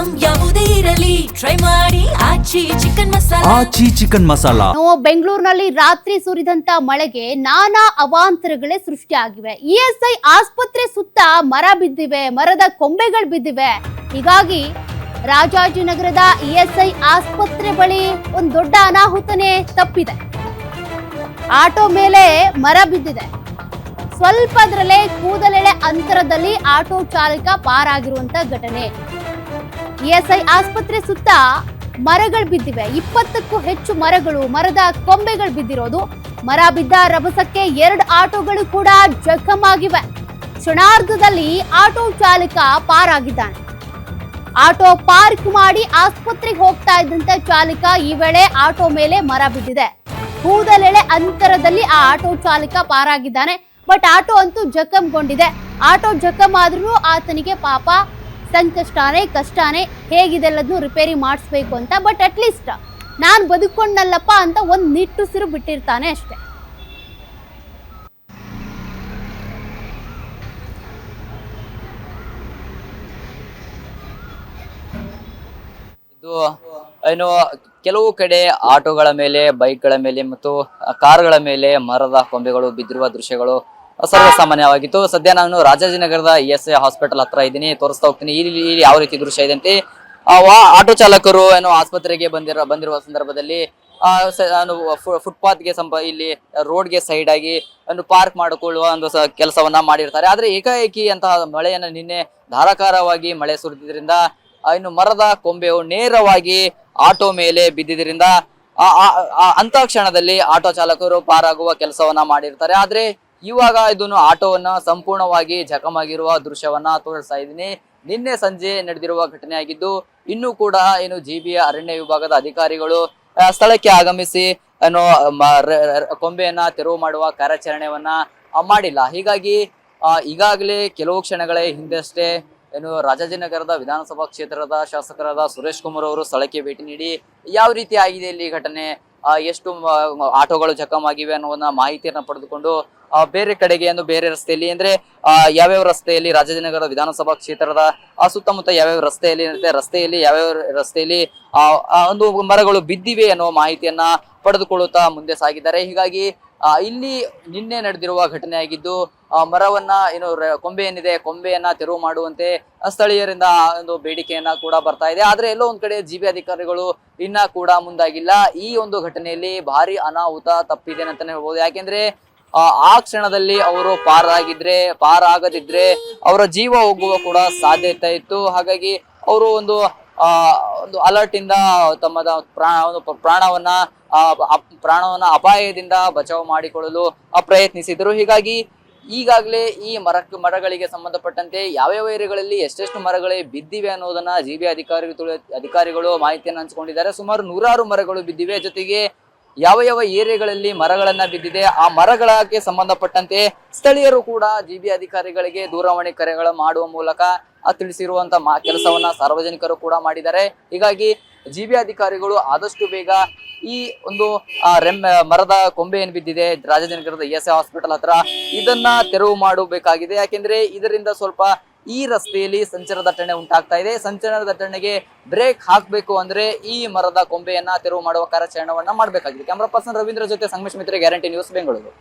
Item ಯಾವುದೇ ಇರಲಿ try ಮಾಡಿ ಆಚಿ ಚಿಕನ್ ಮಸಾಲಾ. ಆಚಿ ಚಿಕನ್ ಮಸಾಲಾ. ಬೆಂಗಳೂರಿನಲ್ಲಿ ರಾತ್ರಿ ಸುರಿದಂತ ಮಳೆಗೆ ನಾನಾ ಅವಾಂತರಗಳೇ ಸೃಷ್ಟಿಯಾಗಿವೆ. ಇಎಸ್ಐ ಆಸ್ಪತ್ರೆ ಸುತ್ತ ಮರ ಬಿದ್ದಿವೆ, ಮರದ ಕೊಂಬೆಗಳು ಬಿದ್ದಿವೆ. ಹೀಗಾಗಿ ರಾಜಾಜಿನಗರದ ಇಎಸ್ಐ ಆಸ್ಪತ್ರೆ ಬಳಿ ಒಂದು ದೊಡ್ಡ ಅನಾಹುತನೇ ತಪ್ಪಿದೆ. ಆಟೋ ಮೇಲೆ ಮರ ಬಿದ್ದಿದೆ. ಸ್ವಲ್ಪದರಲ್ಲೇ ಕೂದಲೆಳೆ ಅಂತರದಲ್ಲಿ ಆಟೋ ಚಾಲಕ ಪಾರಾಗಿರುವಂತ ಘಟನೆ. ಇಎಸ್ಐ ಆಸ್ಪತ್ರೆ ಸುತ್ತ ಮರಗಳು ಬಿದ್ದಿವೆ. 20ಕ್ಕೂ ಹೆಚ್ಚು ಮರದ ಕೊಂಬೆಗಳು ಬಿದ್ದಿರೋದು. ಮರ ಬಿದ್ದ ರಭಸಕ್ಕೆ 2 ಆಟೋಗಳು ಕೂಡ ಜಖಮಾಗಿವೆ. ಕ್ಷಣಾರ್ಧದಲ್ಲಿ ಆಟೋ ಚಾಲಕ ಪಾರಾಗಿದ್ದಾನೆ. ಆಟೋ ಪಾರ್ಕ್ ಮಾಡಿ ಆಸ್ಪತ್ರೆಗೆ ಹೋಗ್ತಾ ಇದ್ದಂತ ಚಾಲಕ ಈ ವೇಳೆ ಆಟೋ ಮೇಲೆ ಮರ ಬಿದ್ದಿದೆ. ಕೂದಲೆಳೆ ಅಂತರದಲ್ಲಿ ಆ ಆಟೋ ಚಾಲಕ ಪಾರಾಗಿದ್ದಾನೆ. ಬಟ್ ಆಟೋ ಅಂತೂ ಜಖಂಗೊಂಡಿದೆ. ಆಟೋ ಜಖಂ ಆದ್ರೂ ಆತನಿಗೆ ಪಾಪ ಕಷ್ಟಾನೇ ಹೇಗಿದೆಲ್ಲದನ್ನು ರಿಪೇರಿ ಮಾಡಿಸ್ಬೇಕು ಅಂತ. ಬಟ್ ಅಟ್ಲೀಸ್ಟ್ ನಾನು ಬದುಕೊಂಡಲ್ಲಪ್ಪ ಅಂತ ಒಂದು ನಿಟ್ಟುಸಿರು ಬಿಟ್ಟಿರ್ತಾನೆ ಅಷ್ಟೇ. ಏನು ಕೆಲವು ಕಡೆ ಆಟೋಗಳ ಮೇಲೆ, ಬೈಕ್ಗಳ ಮೇಲೆ ಮತ್ತು ಕಾರ್ಗಳ ಮೇಲೆ ಮರದ ಕೊಂಬೆಗಳು ಬಿದ್ದಿರುವ ದೃಶ್ಯಗಳು ಸರ್ವಸಾಮಾನ್ಯವಾಗಿತ್ತು. ಸದ್ಯ ನಾನು ರಾಜಾಜಿನಗರದ ಇಎಸ್ಐ ಹಾಸ್ಪಿಟಲ್ ಹತ್ರ ಇದ್ದೀನಿ, ತೋರಿಸ್ತಾ ಹೋಗ್ತೀನಿ ಇಲ್ಲಿ ಯಾವ ರೀತಿ ದೃಶ್ಯ ಇದೆ ಅಂತ. ಆಟೋ ಚಾಲಕರು ಏನು ಆಸ್ಪತ್ರೆಗೆ ಬಂದಿರುವ ಸಂದರ್ಭದಲ್ಲಿ ಫುಟ್ಪಾತ್ಗೆ ಇಲ್ಲಿ ರೋಡ್ಗೆ ಸೈಡ್ ಆಗಿ ಒಂದು ಪಾರ್ಕ್ ಮಾಡಿಕೊಳ್ಳುವ ಒಂದು ಕೆಲಸವನ್ನ ಮಾಡಿರ್ತಾರೆ. ಆದ್ರೆ ಏಕಾಏಕಿ ಅಂತಹ ಮಳೆಯನ್ನ ನಿನ್ನೆ ಧಾರಾಕಾರವಾಗಿ ಮಳೆ ಸುರಿದಿದ್ರಿಂದ ಇನ್ನು ಮರದ ಕೊಂಬೆಯು ನೇರವಾಗಿ ಆಟೋ ಮೇಲೆ ಬಿದ್ದಿದ್ರಿಂದ ಅಂತ ಕ್ಷಣದಲ್ಲಿ ಆಟೋ ಚಾಲಕರು ಪಾರಾಗುವ ಕೆಲಸವನ್ನ ಮಾಡಿರ್ತಾರೆ. ಆದ್ರೆ ಇವಾಗ ಇದನ್ನು ಆಟೋವನ್ನ ಸಂಪೂರ್ಣವಾಗಿ ಜಖಮಾಗಿರುವ ದೃಶ್ಯವನ್ನ ತೋರಿಸ್ತಾ ಇದ್ದೀನಿ. ನಿನ್ನೆ ಸಂಜೆ ನಡೆದಿರುವ ಘಟನೆ ಆಗಿದ್ದು, ಇನ್ನೂ ಕೂಡ ಏನು ಜಿಬಿಯ ಅರಣ್ಯ ವಿಭಾಗದ ಅಧಿಕಾರಿಗಳು ಸ್ಥಳಕ್ಕೆ ಆಗಮಿಸಿ ಏನು ಕೊಂಬೆಯನ್ನ ತೆರವು ಮಾಡುವ ಕಾರ್ಯಾಚರಣೆಯನ್ನ ಮಾಡಿಲ್ಲ. ಹೀಗಾಗಿ ಈಗಾಗಲೇ ಕೆಲವು ಕ್ಷಣಗಳ ಹಿಂದಷ್ಟೇ ಏನು ರಾಜಾಜಿನಗರದ ವಿಧಾನಸಭಾ ಕ್ಷೇತ್ರದ ಶಾಸಕರಾದ ಸುರೇಶ್ ಕುಮಾರ್ ಅವರು ಸ್ಥಳಕ್ಕೆ ಭೇಟಿ ನೀಡಿ ಯಾವ ರೀತಿ ಆಗಿದೆ ಇಲ್ಲಿ ಘಟನೆ, ಎಷ್ಟು ಆಟೋಗಳು ಜಖಮಾಗಿವೆ ಅನ್ನೋದನ್ನ ಮಾಹಿತಿಯನ್ನ ಪಡೆದುಕೊಂಡು ಬೇರೆ ಕಡೆಗೆ ಬೇರೆ ರಸ್ತೆಯಲ್ಲಿ ಯಾವ್ಯಾವ ರಸ್ತೆಯಲ್ಲಿ ರಾಜಾಜಿನಗರ ವಿಧಾನಸಭಾ ಕ್ಷೇತ್ರದ ಸುತ್ತಮುತ್ತ ಯಾವ್ಯಾವ ರಸ್ತೆಯಲ್ಲಿ ಯಾವ್ಯಾವ ರಸ್ತೆಯಲ್ಲಿ ಒಂದು ಮರಗಳು ಬಿದ್ದಿವೆ ಅನ್ನೋ ಮಾಹಿತಿಯನ್ನ ಪಡೆದುಕೊಳ್ಳುತ್ತಾ ಮುಂದೆ ಸಾಗಿದ್ದಾರೆ. ಹೀಗಾಗಿ ಇಲ್ಲಿ ನಿನ್ನೆ ನಡೆದಿರುವ ಘಟನೆ ಆಗಿದ್ದು, ಮರವನ್ನ ಕೊಂಬೆ ಏನಿದೆ ಕೊಂಬೆಯನ್ನ ತೆರವು ಮಾಡುವಂತೆ ಸ್ಥಳೀಯರಿಂದ ಒಂದು ಬೇಡಿಕೆಯನ್ನ ಕೂಡ ಬರ್ತಾ ಇದೆ. ಆದ್ರೆ ಎಲ್ಲೋ ಒಂದ್ ಕಡೆ ಜಿಬಿ ಅಧಿಕಾರಿಗಳು ಇನ್ನ ಕೂಡ ಮುಂದಾಗಿಲ್ಲ. ಈ ಒಂದು ಘಟನೆಯಲ್ಲಿ ಭಾರಿ ಅನಾಹುತ ತಪ್ಪಿದೆ ಅಂತಾನೆ ಹೇಳ್ಬೋದು. ಯಾಕೆಂದ್ರೆ ಆ ಕ್ಷಣದಲ್ಲಿ ಅವರು ಪಾರಾಗದಿದ್ರೆ ಅವರ ಜೀವ ಹೋಗುವ ಕೂಡ ಸಾಧ್ಯತೆ ಇತ್ತು. ಹಾಗಾಗಿ ಅವರು ಒಂದು ಅಲರ್ಟ್ ಇಂದ ತಮ್ಮ ಪ್ರಾಣವನ್ನ ಅಪಾಯದಿಂದ ಬಚಾವ್ ಮಾಡಿಕೊಳ್ಳಲು ಪ್ರಯತ್ನಿಸಿದರು. ಹೀಗಾಗಿ ಈಗಾಗಲೇ ಈ ಮರಗಳಿಗೆ ಸಂಬಂಧಪಟ್ಟಂತೆ ಯಾವ್ಯಾವ ಏರಿಯಾಗಳಲ್ಲಿ ಎಷ್ಟೆಷ್ಟು ಮರಗಳೇ ಬಿದ್ದಿವೆ ಅನ್ನೋದನ್ನ ಜಿಬಿ ಅಧಿಕಾರಿಗಳು ಮಾಹಿತಿಯನ್ನು ಹಂಚಿಕೊಂಡಿದ್ದಾರೆ. ಸುಮಾರು 100 ಮರಗಳು ಬಿದ್ದಿವೆ. ಜೊತೆಗೆ ಯಾವ ಏರಿಯಾಗಳಲ್ಲಿ ಮರಗಳನ್ನ ಬಿದ್ದಿದೆ ಆ ಮರಗಳಿಗೆ ಸಂಬಂಧಪಟ್ಟಂತೆ ಸ್ಥಳೀಯರು ಕೂಡ ಜಿಬಿ ಅಧಿಕಾರಿಗಳಿಗೆ ದೂರವಾಣಿ ಕರೆಗಳ ಮಾಡುವ ಮೂಲಕ ತಿಳಿಸಿರುವಂತ ಕೆಲಸವನ್ನ ಸಾರ್ವಜನಿಕರು ಕೂಡ ಮಾಡಿದ್ದಾರೆ. ಹೀಗಾಗಿ ಜಿಬಿ ಅಧಿಕಾರಿಗಳು ಆದಷ್ಟು ಬೇಗ ಈ ಒಂದು ಮರದ ಕೊಂಬೆ ಏನ್ ಬಿದ್ದಿದೆ ರಾಜಾಜಿನಗರದ ಇಎಸ್ಐ ಹಾಸ್ಪಿಟಲ್ ಹತ್ರ ಇದನ್ನ ತೆರವು ಮಾಡಬೇಕಾಗಿದೆ. ಯಾಕೆಂದ್ರೆ ಇದರಿಂದ ಸ್ವಲ್ಪ ಈ ರಸ್ತೆಯಲ್ಲಿ ಸಂಚಾರ ದಟ್ಟಣೆ ಉಂಟಾಗ್ತಾ ಇದೆ. ಸಂಚಾರ ದಟ್ಟಣೆಗೆ ಬ್ರೇಕ್ ಹಾಕಬೇಕು ಅಂದ್ರೆ ಈ ಮರದ ಕೊಂಬೆಯನ್ನ ತೆರವು ಮಾಡುವ ಕಾರ್ಯಾಚರಣೆಯನ್ನ ಮಾಡಬೇಕಾಗಿದೆ. ಕ್ಯಾಮರಾ ಪರ್ಸನ್ ರವೀಂದ್ರ ಜೊತೆ ಸಂಗಮೇಶ್ ಮಿತ್ರೆ, ಗ್ಯಾರಂಟಿ ನ್ಯೂಸ್, ಬೆಂಗಳೂರು.